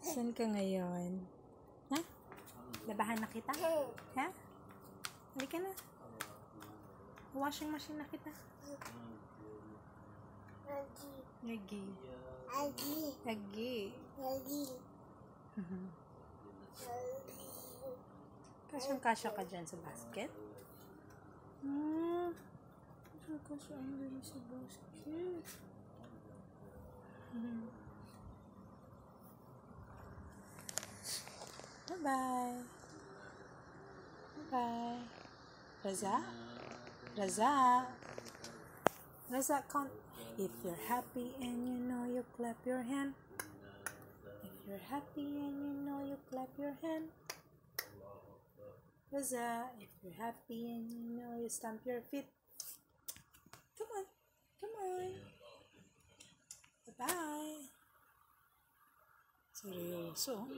Saan ka ngayon? Ha? Labahan na kita? Ha? Halika na. Washing machine na kita. Agi. Kasyang-kasya ka dyan sa basket? Kasyang-kasya ang dyan sa basket. Bye-bye. Bye. Raza? Raza, count. If you're happy and you know you clap your hand. If you're happy and you know you clap your hand. Raza, if you're happy and you know you stamp your feet. Come on. Bye-bye. Seryoso?